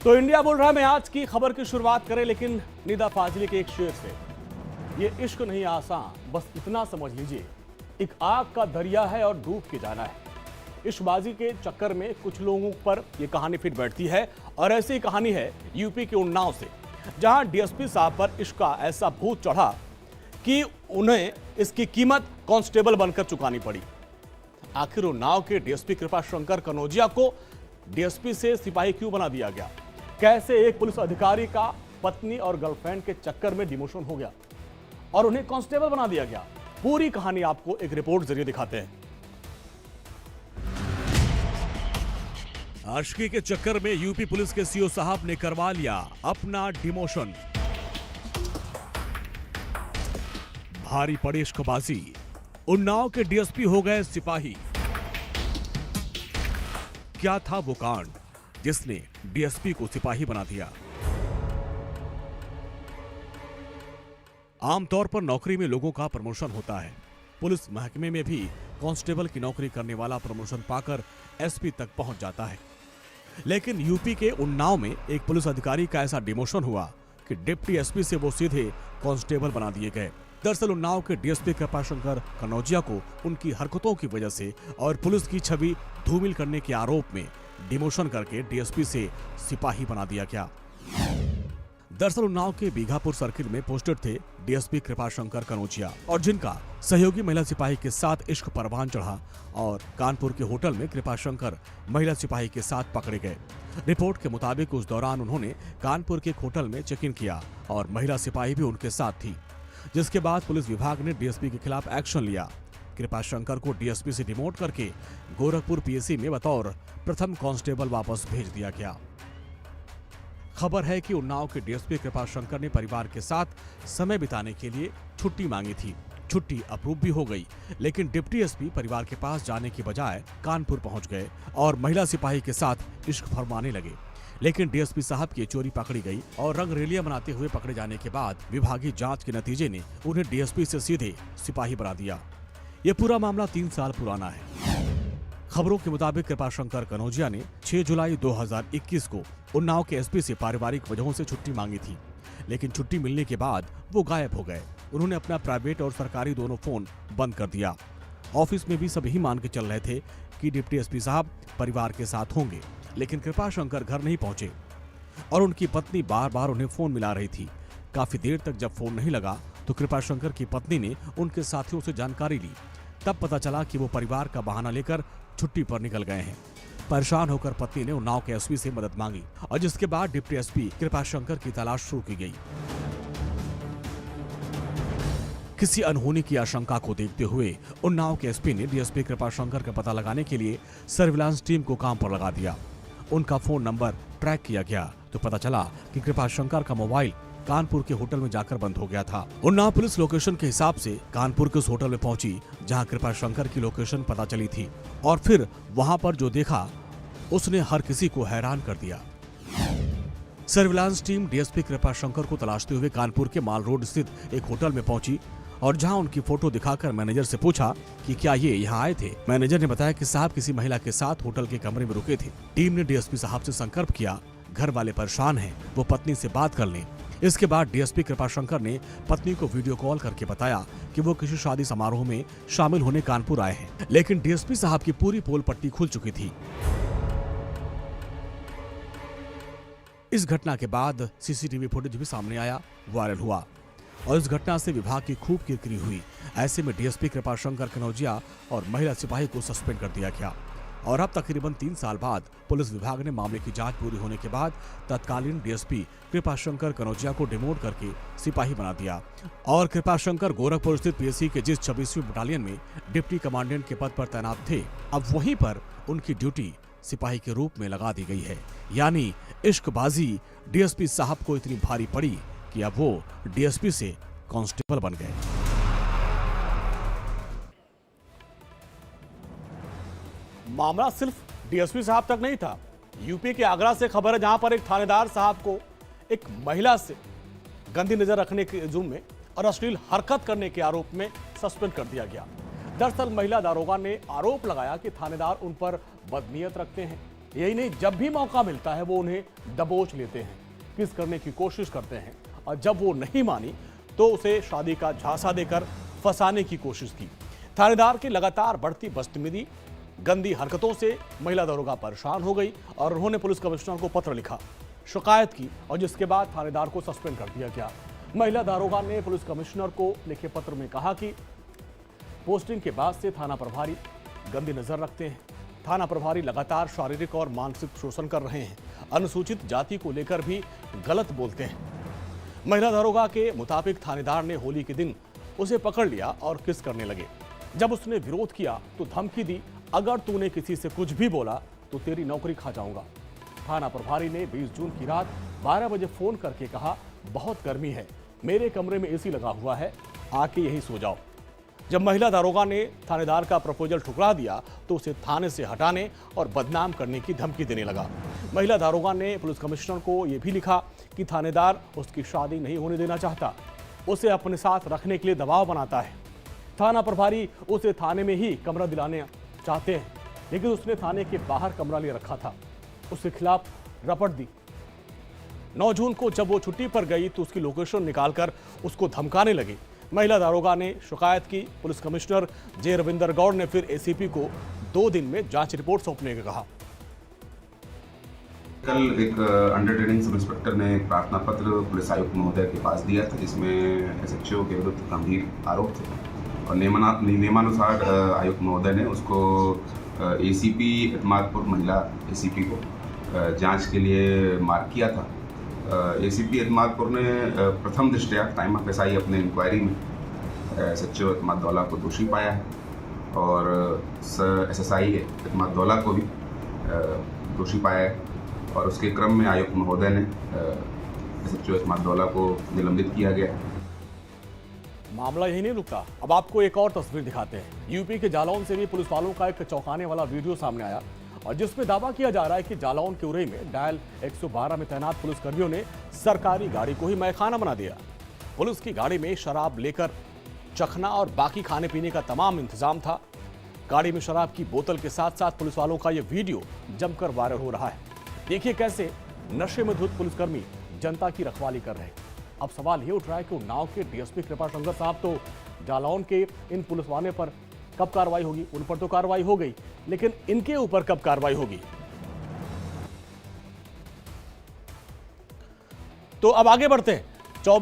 तो इंडिया बोल रहा है। मैं आज की खबर की शुरुआत करें लेकिन निदा फाजली के एक शेर से। ये इश्क नहीं आसान, बस इतना समझ लीजिए, एक आग का दरिया है और डूब के जाना है। इश्कबाजी के चक्कर में कुछ लोगों पर यह कहानी फिट बैठती है और ऐसी ही कहानी है यूपी के उन्नाव से, जहां डीएसपी साहब पर इश्क का ऐसा भूत चढ़ा कि उन्हें इसकी कीमत कांस्टेबल बनकर चुकानी पड़ी। आखिर उन्नाव के डीएसपी कृपाशंकर कनौजिया को डीएसपी से सिपाही क्यों बना दिया गया? कैसे एक पुलिस अधिकारी का पत्नी और गर्लफ्रेंड के चक्कर में डिमोशन हो गया और उन्हें कांस्टेबल बना दिया गया? पूरी कहानी आपको एक रिपोर्ट जरिए दिखाते हैं। आशिकी के चक्कर में यूपी पुलिस के सीओ साहब ने करवा लिया अपना डिमोशन। भारी पड़ी इश्कबाजी, उन्नाव के डीएसपी हो गए सिपाही। क्या था वो कांड जिसने डीएसपी को सिपाही बना दिया? आमतौर पर नौकरी में लोगों का प्रमोशन होता है। पुलिस महकमे में भी कांस्टेबल की नौकरी करने वाला प्रमोशन पाकर एसपी तक पहुंच जाता है। लेकिन यूपी के उन्नाव में एक पुलिस अधिकारी का ऐसा डिमोशन हुआ कि डिप्टी एसपी से वो सीधे कांस्टेबल बना दिए गए। दरअसल उन्नाव के डीएसपी कृपाशंकर कनौजिया को उनकी हरकतों की वजह से और पुलिस की छवि धूमिल करने के आरोप में डिमोशन करके डीएसपी से सिपाही बना दिया गया। दरअसल उन्नाव के बीघापुर सर्किल में पोस्टेड थे डीएसपी कृपाशंकर कनौजिया और जिनका सहयोगी महिला सिपाही के साथ इश्क परवान चढ़ा और कानपुर के होटल में कृपाशंकर महिला सिपाही के साथ पकड़े गए। रिपोर्ट के मुताबिक उस दौरान उन्होंने कानपुर के एक होटल में चेक इन किया और महिला सिपाही भी उनके साथ थी, जिसके बाद पुलिस विभाग ने डीएसपी के खिलाफ एक्शन लिया। कृपाशंकर को डीएसपी से डिमोट करके गोरखपुर पीएसी में बतौर प्रथम कांस्टेबल वापस भेज दिया गया। खबर है कि उन्नाव के डीएसपी कृपाशंकर ने परिवार के साथ समय बिताने के लिए छुट्टी मांगी थी। छुट्टी अप्रूव भी हो गई, लेकिन डिप्टी एसपी परिवार के पास जाने की बजाय कानपुर पहुंच गए और महिला सिपाही के साथ इश्क फरमाने लगे। लेकिन डीएसपी साहब की चोरी पकड़ी गई और रंगरेलियां मनाते हुए पकड़े जाने के बाद विभागीय जांच के नतीजे ने उन्हें डीएसपी से सीधे सिपाही बना दिया। ये पूरा मामला 3 साल पुराना है। खबरों के मुताबिक कृपाशंकर कनौजिया ने 6 जुलाई 2021 को उन्नाव के एसपी से पारिवारिक वजहों से छुट्टी मांगी थी, लेकिन छुट्टी मिलने के बाद वो गायब हो गए। उन्होंने अपना प्राइवेट और सरकारी दोनों फोन बंद कर दिया। ऑफिस में भी सब यही मान के चल रहे थे कि डिप्टी एसपी साहब परिवार के साथ होंगे, लेकिन कृपाशंकर घर नहीं पहुंचे और उनकी पत्नी बार बार उन्हें फोन मिला रही थी। काफी देर तक जब फोन नहीं लगा तो कृपाशंकर की पत्नी ने उनके साथियों से जानकारी ली। तब पता चला कि वो परिवार का बहाना लेकर छुट्टी पर निकल गए हैं। परेशान होकर पत्नी ने उन्नाव के एसपी से मदद मांगी और जिसके बाद डिप्टी एसपी कृपाशंकर की तलाश शुरू की गई। किसी अनहोनी की आशंका को देखते हुए उन्नाव के एसपी ने डीएसपी कृपाशंकर का पता लगाने के लिए सर्विलांस टीम को काम पर लगा दिया। उनका फोन नंबर ट्रैक किया गया तो पता चला कि कृपाशंकर का मोबाइल कानपुर के होटल में जाकर बंद हो गया था। उन्नाव पुलिस लोकेशन के हिसाब से कानपुर के उस होटल में पहुंची जहां कृपाशंकर की लोकेशन पता चली थी और फिर वहां पर जो देखा उसने हर किसी को हैरान कर दिया। सर्विलांस टीम डीएसपी कृपाशंकर को तलाशते हुए कानपुर के माल रोड स्थित एक होटल में पहुंची और जहां उनकी फोटो दिखाकर मैनेजर से पूछा कि क्या ये यहाँ आए थे। मैनेजर ने बताया कि साहब किसी महिला के साथ होटल के कमरे में रुके थे। टीम ने डीएसपी साहब से संपर्क किया। घर वाले परेशान हैं, वो पत्नी से बात कर लें। इसके बाद डीएसपी कृपाशंकर ने पत्नी को वीडियो कॉल करके बताया कि वो किसी शादी समारोह में शामिल होने कानपुर आए हैं, लेकिन डीएसपी साहब की पूरी पोल पट्टी खुल चुकी थी। इस घटना के बाद सीसीटीवी फुटेज भी सामने आया, वायरल हुआ और इस घटना से विभाग की खूब किरकिरी हुई। ऐसे में डीएसपी कृपाशंकर कनौजिया और महिला सिपाही को सस्पेंड कर दिया गया और अब तकरीबन 3 साल बाद पुलिस विभाग ने मामले की जांच पूरी होने के बाद तत्कालीन डीएसपी कृपाशंकर कनौजिया को डिमोट करके सिपाही बना दिया और कृपाशंकर गोरखपुर स्थित पीएसी के जिस 26वीं बटालियन में डिप्टी कमांडेंट के पद पर तैनात थे, अब वहीं पर उनकी ड्यूटी सिपाही के रूप में लगा दी गई है। यानी इश्कबाजी डीएसपी साहब को इतनी भारी पड़ी कि अब वो डीएसपी से कांस्टेबल बन गए। मामला सिर्फ डीएसपी साहब तक नहीं था। यूपी के आगरा से खबर है, जहां पर एक थानेदार साहब को एक महिला से गंदी नजर रखने के जुर्म में और अश्लील हरकत करने के आरोप में सस्पेंड कर दिया गया। दरअसल महिला दारोगा ने आरोप लगाया कि थानेदार उन पर बदनीयत रखते हैं यही नहीं, जब भी मौका मिलता है वो उन्हें दबोच लेते हैं, किस करने की कोशिश करते हैं, और जब वो नहीं मानी तो उसे शादी का झांसा देकर फंसाने की कोशिश की। थानेदार की लगातार बढ़ती बदतमीजी, गंदी हरकतों से महिला दरोगा परेशान हो गई और उन्होंने पुलिस कमिश्नर को पत्र लिखा, शिकायत की, और जिसके बाद थानेदार को सस्पेंड कर दिया गया। महिला दारोगा ने पुलिस कमिश्नर को लिखे पत्र में कहा कि पोस्टिंग के बाद से थाना प्रभारी गंदी नजर रखते हैं। थाना प्रभारी लगातार शारीरिक और मानसिक शोषण कर रहे हैं, अनुसूचित जाति को लेकर भी गलत बोलते हैं। महिला दारोगा के मुताबिक थानेदार ने होली के दिन उसे पकड़ लिया और किस करने लगे। जब उसने विरोध किया तो धमकी दी, अगर तूने किसी से कुछ भी बोला तो तेरी नौकरी खा जाऊंगा। थाना प्रभारी ने 20 जून की रात 12 बजे फोन करके कहा, बहुत गर्मी है, मेरे कमरे में एसी लगा हुआ है, आके यहीं सो जाओ। जब महिला दारोगा ने थानेदार का प्रपोजल ठुकरा दिया तो उसे थाने से हटाने और बदनाम करने की धमकी देने लगा। महिला दारोगा ने पुलिस कमिश्नर को यह भी लिखा कि थानेदार उसकी शादी नहीं होने देना चाहता, उसे अपने साथ रखने के लिए दबाव बनाता है। थाना प्रभारी उसे थाने में ही कमरा दिलाने चाहते हैं, लेकिन उसने थाने के बाहर कमरा ले रखा था। उसके खिलाफ रपट दी। 9 जून को जब वो छुट्टी पर गई तो उसकी लोकेशन निकालकर उसको धमकाने लगे। महिला दारोगा ने शिकायत की। पुलिस कमिश्नर जे रविंदर गौड़ ने फिर एसीपी को 2 दिन में जांच रिपोर्ट सौंपने का कहा। कल एक अंडर ट्रेनिंग सब इंस्पेक्टर ने एक प्रार्थना पत्र पुलिस आयुक्त महोदय के पास दिया था, जिसमें एसएचओ के विरुद्ध गंभीर आरोप थे और नियमानुसार आयुक्त महोदय ने उसको एसीपी इत्मादपुर महिला एसीपी को जांच के लिए मार्क किया था। एसीपी इत्मादपुर ने प्रथम दृष्टया टाइम ऑफ एसआई अपने इंक्वायरी में एसएचओ इत्मादौला को दोषी पाया है और एसएसआई इत्मादौला को भी दोषी पाया है और उसके क्रम में आयुक्त महोदय ने एसएचओ इत्मादौला को निलंबित किया गया। मामला यही नहीं रुकता, अब आपको एक और तस्वीर दिखाते हैं। यूपी के जालौन से भी पुलिस वालों का एक चौंकाने वाला वीडियो सामने आया और जिसमें दावा किया जा रहा है कि जालौन के उरई में डायल 112 में तैनात पुलिसकर्मियों ने सरकारी गाड़ी को ही मैखाना बना दिया। पुलिस की गाड़ी में शराब लेकर चखना और बाकी खाने पीने का तमाम इंतजाम था। गाड़ी में शराब की बोतल के साथ साथ पुलिस वालों का यह वीडियो जमकर वायरल हो रहा है। देखिए कैसे नशे में धुत पुलिसकर्मी जनता की रखवाली कर रहे हैं। अब सवाल ये उठ रहा है कि उन्नाव के डीएसपी कृपाशंकर साहब तो जालौन के इन पुलिस वाले पर कब कार्रवाई होगी? उन पर तो कार्रवाई हो गई, लेकिन इनके ऊपर कब कार्रवाई होगी? तो अब आगे बढ़ते हैं। 24